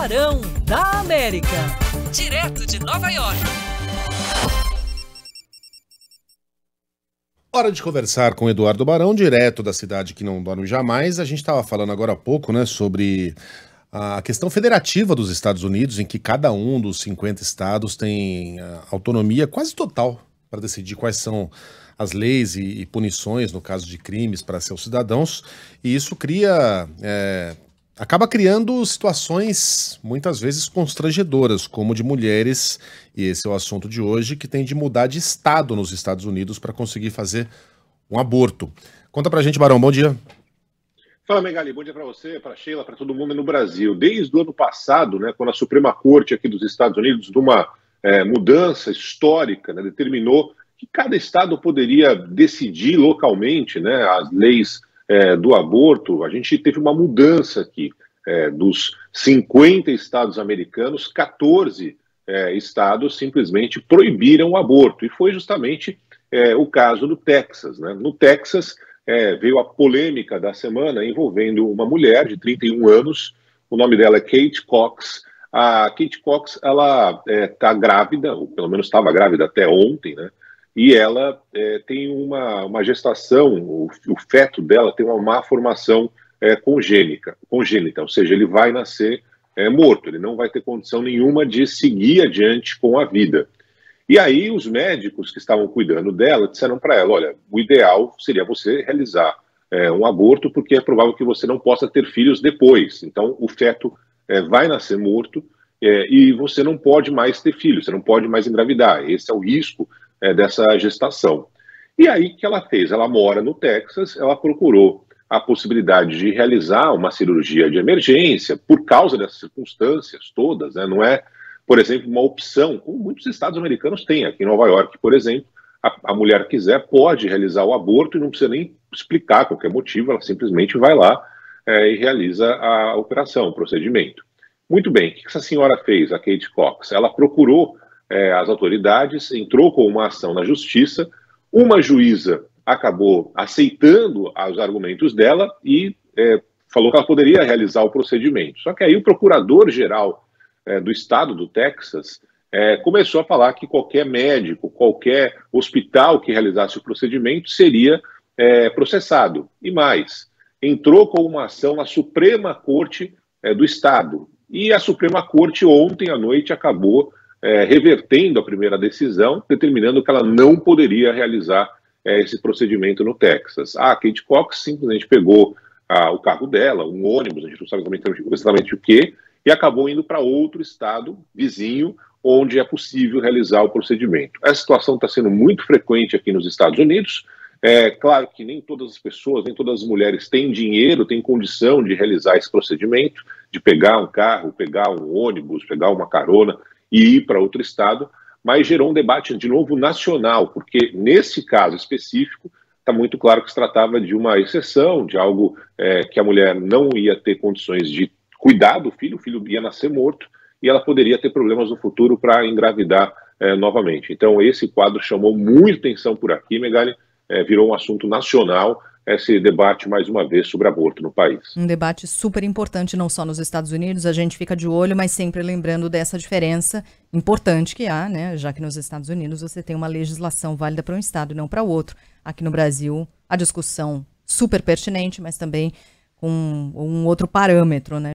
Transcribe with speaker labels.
Speaker 1: Barão da América, direto de Nova York.
Speaker 2: Hora de conversar com Eduardo Barão, direto da cidade que não dorme jamais. A gente estava falando agora há pouco, né, sobre a questão federativa dos Estados Unidos, em que cada um dos 50 estados tem autonomia quase total para decidir quais são as leis e punições, no caso de crimes, para seus cidadãos. E isso acaba criando situações muitas vezes constrangedoras, como de mulheres, e esse é o assunto de hoje, que tem de mudar de estado nos Estados Unidos para conseguir fazer um aborto. Conta pra gente, Barão, bom dia.
Speaker 3: Fala, Megali, bom dia para você, para Sheila, para todo mundo no Brasil. Desde o ano passado, né, quando a Suprema Corte aqui dos Estados Unidos, numa mudança histórica, né, determinou que cada estado poderia decidir localmente, né, as leis do aborto. A gente teve uma mudança aqui. Dos 50 estados americanos, 14 estados simplesmente proibiram o aborto. E foi justamente o caso do Texas, né? No Texas, veio a polêmica da semana envolvendo uma mulher de 31 anos, o nome dela é Kate Cox. A Kate Cox, ela está grávida, ou pelo menos estava grávida até ontem, né? E ela tem uma gestação, o feto dela tem uma má formação congênita, ou seja, ele vai nascer morto, ele não vai ter condição nenhuma de seguir adiante com a vida. E aí os médicos que estavam cuidando dela disseram para ela, olha, o ideal seria você realizar um aborto, porque é provável que você não possa ter filhos depois. Então o feto vai nascer morto e você não pode mais ter filhos, você não pode mais engravidar. Esse é o risco dessa gestação. E aí o que ela fez? Ela mora no Texas, ela procurou a possibilidade de realizar uma cirurgia de emergência por causa dessas circunstâncias todas, né? Não é, por exemplo, uma opção, como muitos estados americanos têm. Aqui em Nova York, por exemplo, a mulher quiser pode realizar o aborto e não precisa nem explicar qualquer motivo, ela simplesmente vai lá e realiza a operação, o procedimento. Muito bem, o que essa senhora fez, a Kate Cox? Ela procurou as autoridades, entrou com uma ação na justiça, uma juíza acabou aceitando os argumentos dela e falou que ela poderia realizar o procedimento. Só que aí o procurador-geral do estado do Texas começou a falar que qualquer médico, qualquer hospital que realizasse o procedimento seria processado. E mais, entrou com uma ação na Suprema Corte do estado. E a Suprema Corte ontem à noite acabou revertendo a primeira decisão, determinando que ela não poderia realizar esse procedimento no Texas. A Kate Cox simplesmente pegou o carro dela, um ônibus, a gente não sabe exatamente o que, e acabou indo para outro estado vizinho, onde é possível realizar o procedimento. Essa situação está sendo muito frequente aqui nos Estados Unidos. É claro que nem todas as pessoas, nem todas as mulheres têm dinheiro, têm condição de realizar esse procedimento, de pegar um carro, pegar um ônibus, pegar uma carona e ir para outro estado, mas gerou um debate, de novo, nacional, porque nesse caso específico está muito claro que se tratava de uma exceção, de algo que a mulher não ia ter condições de cuidar do filho, o filho ia nascer morto, e ela poderia ter problemas no futuro para engravidar novamente. Então esse quadro chamou muita atenção por aqui, Megali, virou um assunto nacional, esse debate, mais uma vez, sobre aborto no país.
Speaker 4: Um debate super importante, não só nos Estados Unidos, a gente fica de olho, mas sempre lembrando dessa diferença importante que há, né? Já que nos Estados Unidos você tem uma legislação válida para um estado e não para o outro. Aqui no Brasil, a discussão super pertinente, mas também com um outro parâmetro, né?